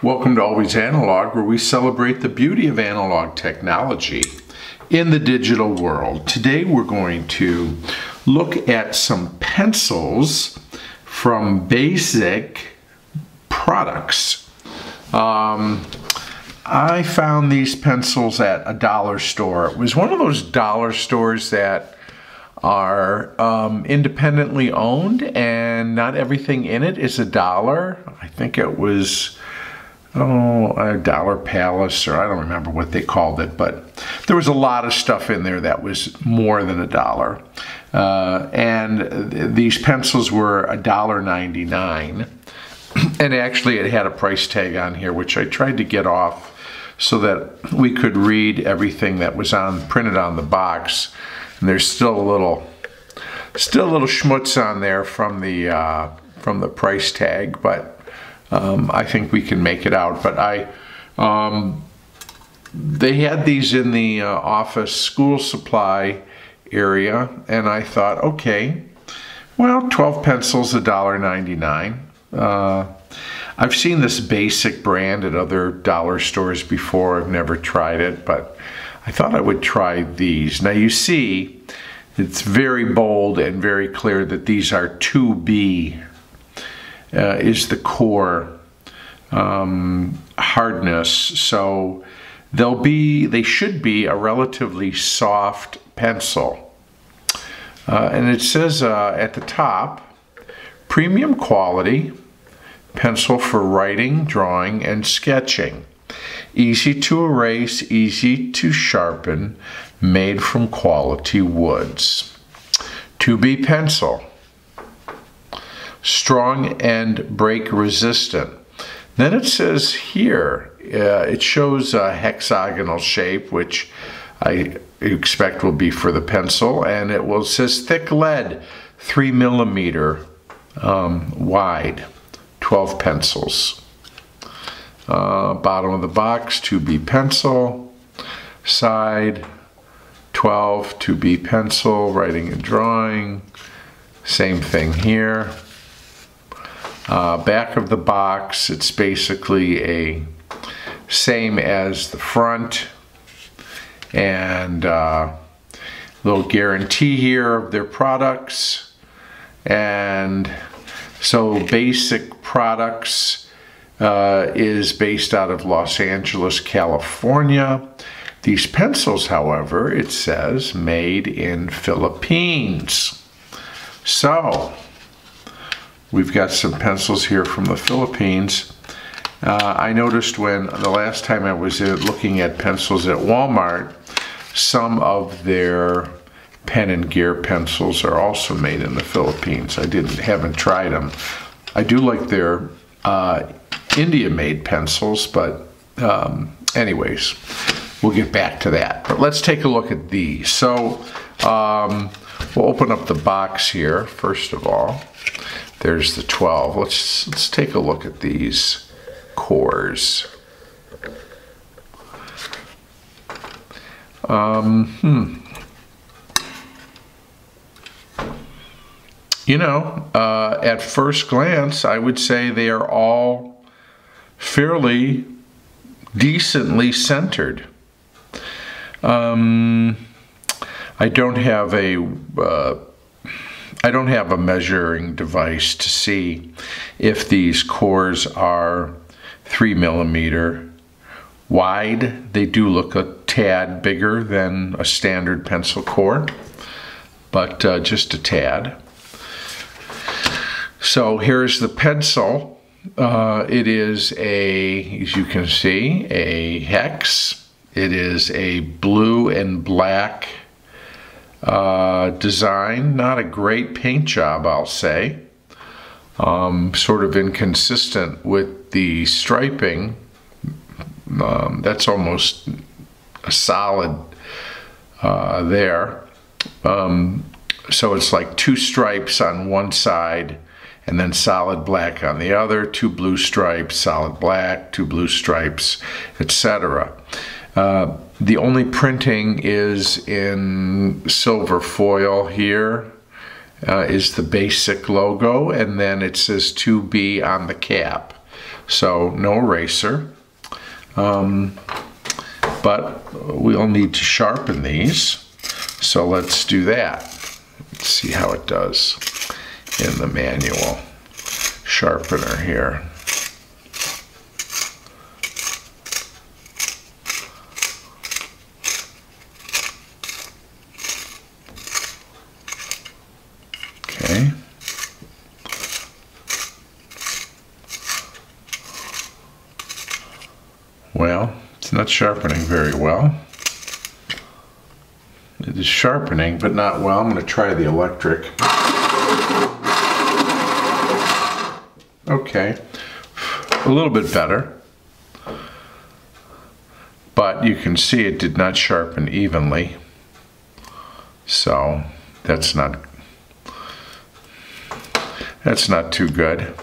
Welcome to Always Analog, where we celebrate the beauty of analog technology in the digital world. Today we're going to look at some pencils from Bazic products. I found these pencils at a dollar store. It was one of those dollar stores that are independently owned, and not everything in it is a dollar. I think it was a Dollar Palace, or I don't remember what they called it, but there was a lot of stuff in there that was more than a dollar. And these pencils were $1.99, and actually it had a price tag on here, which I tried to get off so that we could read everything that was printed on the box. And there's still a little schmutz on there from the price tag, but I think we can make it out. But they had these in the office school supply area, and I thought, okay, well, 12 pencils, $1.99. I've seen this Bazic brand at other dollar stores before. I've never tried it, but I thought I would try these. Now you see, it's very bold and very clear that these are 2B. Is the core hardness, so they should be a relatively soft pencil. And it says at the top, premium quality pencil for writing, drawing, and sketching. Easy to erase, easy to sharpen, made from quality woods. 2B pencil. Strong and break resistant. Then it says here, it shows a hexagonal shape, which I expect will be for the pencil, and it says thick lead, 3mm wide, 12 pencils. Bottom of the box, 2B pencil. Side, 12, 2B pencil, writing and drawing. Same thing here. Back of the box, it's basically same as the front, and little guarantee here of their products. And so Bazic Products is based out of Los Angeles, California. These pencils, however, it says made in Philippines. So we've got some pencils here from the Philippines. I noticed the last time I was looking at pencils at Walmart, some of their pen and gear pencils are also made in the Philippines. I haven't tried them. I do like their India-made pencils, but anyways, we'll get back to that. But let's take a look at these. So we'll open up the box here first of all. There's the 12. Let's take a look at these cores. You know, at first glance, I would say they are all fairly decently centered. I don't have a measuring device to see if these cores are 3mm wide. They do look a tad bigger than a standard pencil core, but just a tad. So here's the pencil. It is as you can see, a hex. It is a blue and black design. Not a great paint job, I'll say. Sort of inconsistent with the striping. That's almost a solid there. So it's like two stripes on one side and then solid black on the other, two blue stripes, solid black, two blue stripes, etc. The only printing is in silver foil here. Is the Bazic logo, and then it says 2B on the cap. so no eraser. But we'll need to sharpen these, so let's do that. Let's see how it does in the manual sharpener here. Okay. Well, it's not sharpening very well. It is sharpening, but not well. I'm going to try the electric. Okay, a little bit better. But you can see it did not sharpen evenly. So that's not too good.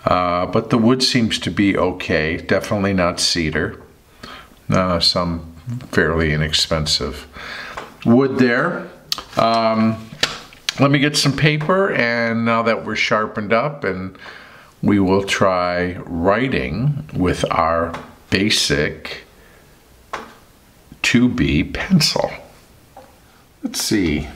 But the wood seems to be okay. Definitely not cedar. Some fairly inexpensive wood there. Let me get some paper, and now that we're sharpened up, and we will try writing with our Bazic 2B pencil. Let's see.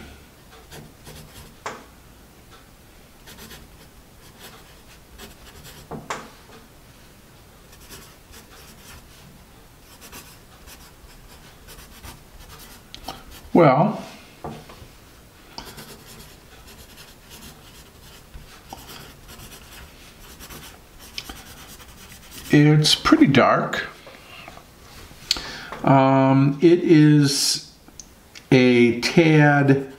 Well, it's pretty dark. It is a tad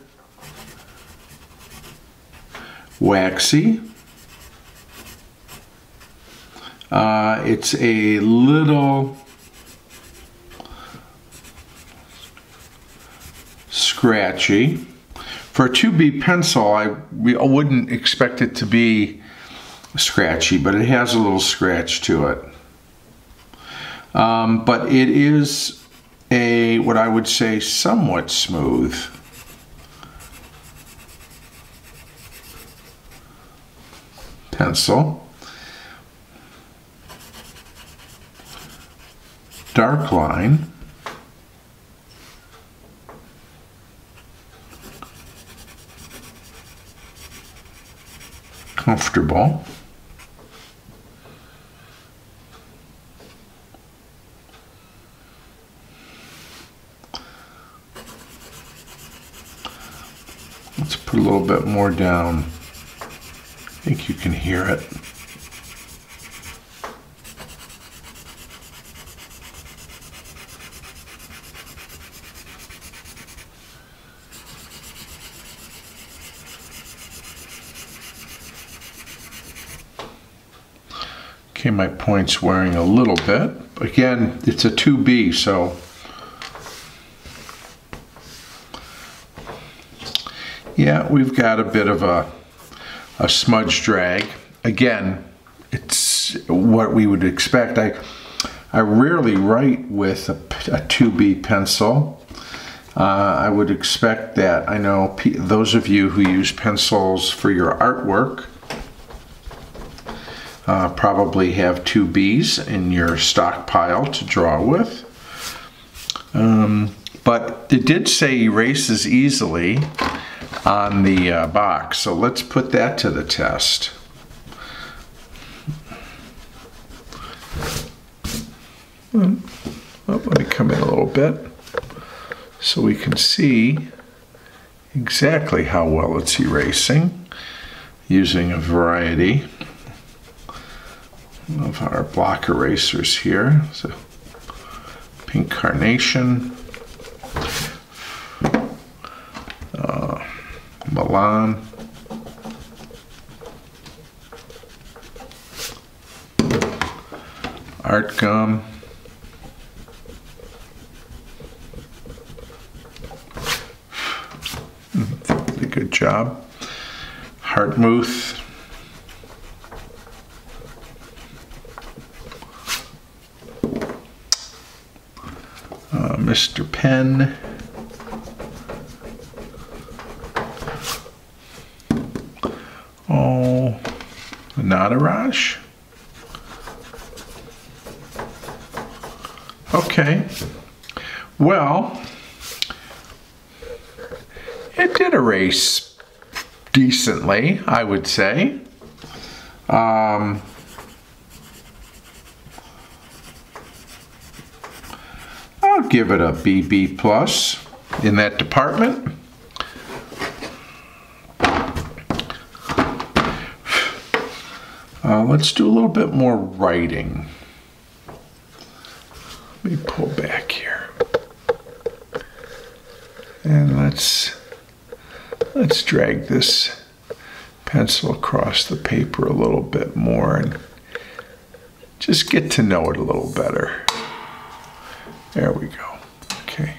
waxy. It's a little scratchy. For a 2B pencil, I wouldn't expect it to be scratchy, but it has a little scratch to it. But it is what I would say somewhat smooth. Pencil. Dark line. Comfortable. Let's put a little bit more down. I think you can hear it. Okay, my point's wearing a little bit. Again, it's a 2B, so yeah, we've got a bit of a smudge drag. Again, it's what we would expect. I rarely write with a 2B pencil. I would expect that. I know those of you who use pencils for your artwork probably have 2Bs in your stockpile to draw with. But it did say erases easily on the box, so let's put that to the test. Oh, let me come in a little bit so we can see exactly how well it's erasing using a variety of our block erasers here. So pink carnation, Milan, art gum, did a good job, Heartmouth, Mr. Pen, Nataraj, Okay. Well, it did erase decently, I would say. I'll give it a BB plus in that department. Let's do a little bit more writing. Let me pull back here. And let's drag this pencil across the paper a little bit more and just get to know it a little better. There we go. Okay.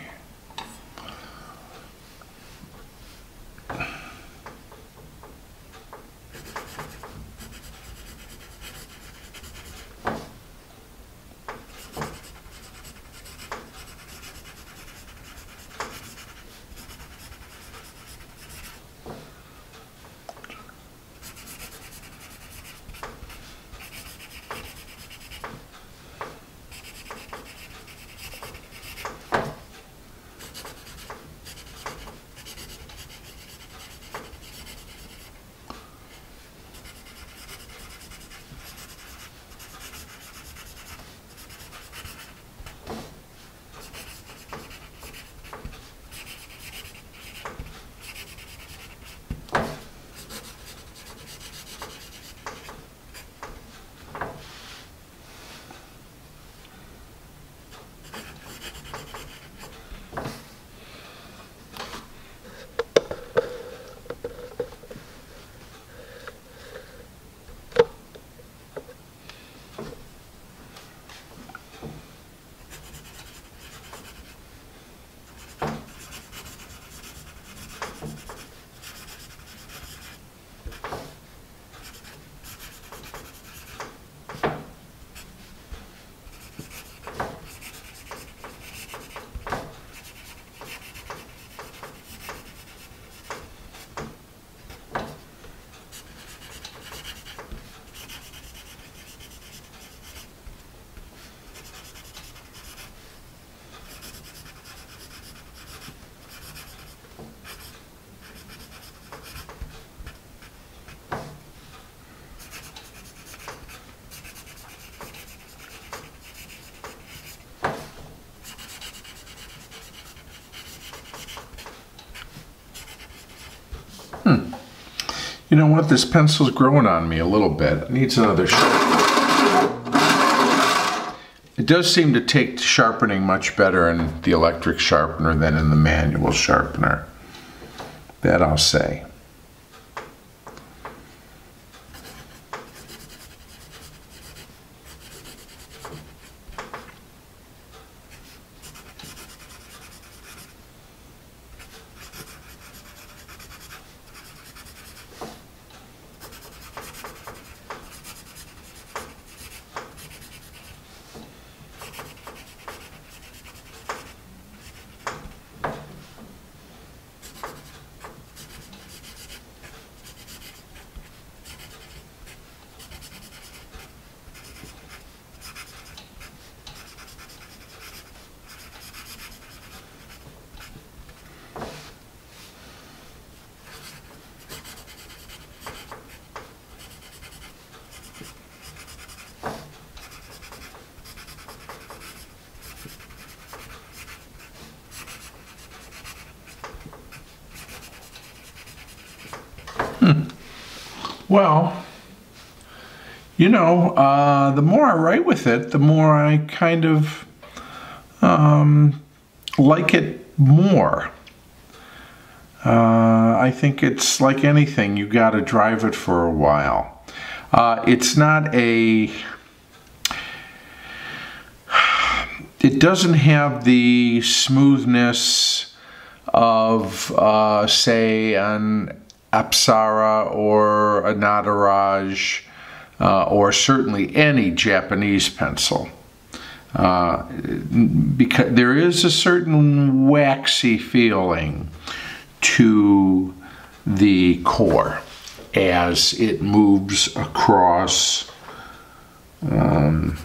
You know what? This pencil's growing on me a little bit. It needs another sharpener. It does seem to take sharpening much better in the electric sharpener than in the manual sharpener. That I'll say. Well, you know, the more I write with it, the more I kind of like it more. I think it's like anything, you got to drive it for a while. It's not a... It doesn't have the smoothness of, say, an Apsara or a Nataraj, or certainly any Japanese pencil. Because there is a certain waxy feeling to the core as it moves across the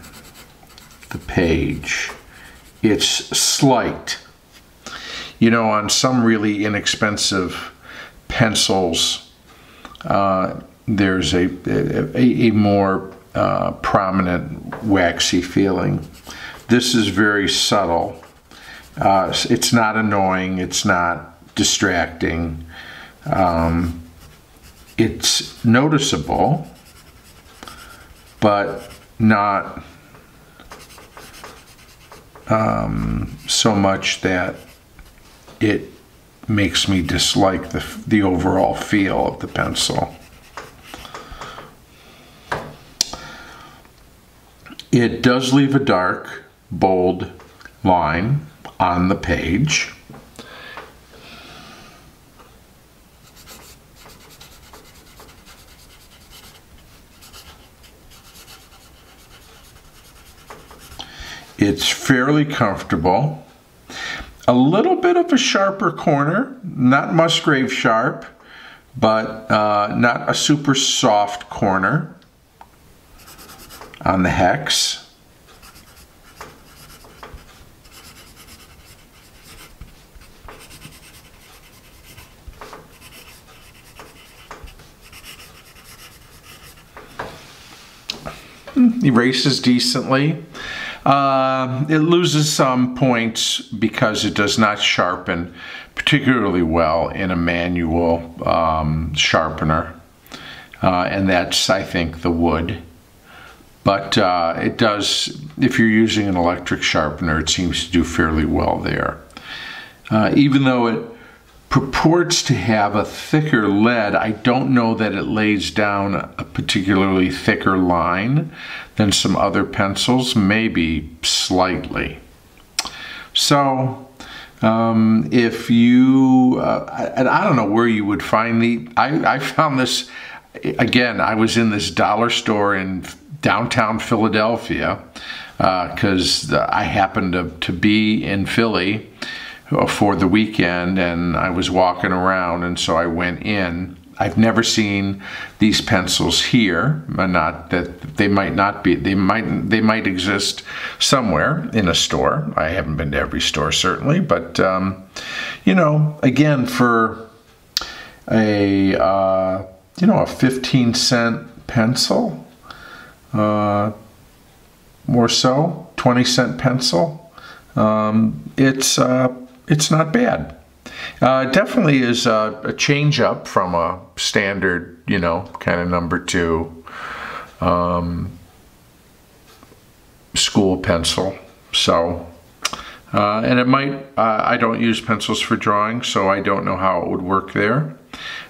page. it's slight. You know, on some really inexpensive pencils, there's a more prominent waxy feeling. This is very subtle. It's not annoying, it's not distracting. It's noticeable, but not so much that it makes me dislike the overall feel of the pencil. It does leave a dark, bold line on the page. It's fairly comfortable. A little bit of a sharper corner, not Musgrave sharp, but not a super soft corner on the hex. Erases decently. It loses some points because it does not sharpen particularly well in a manual sharpener, and that's, I think, the wood. But it does, if you're using an electric sharpener, it seems to do fairly well there. Even though it purports to have a thicker lead, I don't know that it lays down a particularly thicker line than some other pencils, maybe slightly. So if you, and I don't know where you would find I found this, again, I was in this dollar store in downtown Philadelphia because I happened to be in Philly for the weekend, and I was walking around, and so I went in. I've never seen these pencils here, not that they might not be, they might exist somewhere in a store. I haven't been to every store certainly, but you know, again, for a you know, a 15-cent pencil or so, 20-cent pencil, it's not bad. It definitely is a change up from a standard, you know, kind of #2 school pencil. So, and it might, I don't use pencils for drawing, so I don't know how it would work there.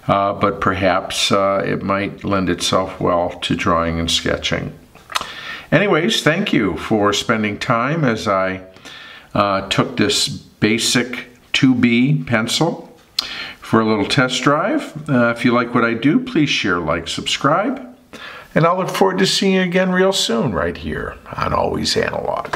But perhaps it might lend itself well to drawing and sketching. Anyways, thank you for spending time as I took this Bazic 2B pencil for a little test drive. If you like what I do, please share, like, subscribe, and I'll look forward to seeing you again real soon right here on Always Analog.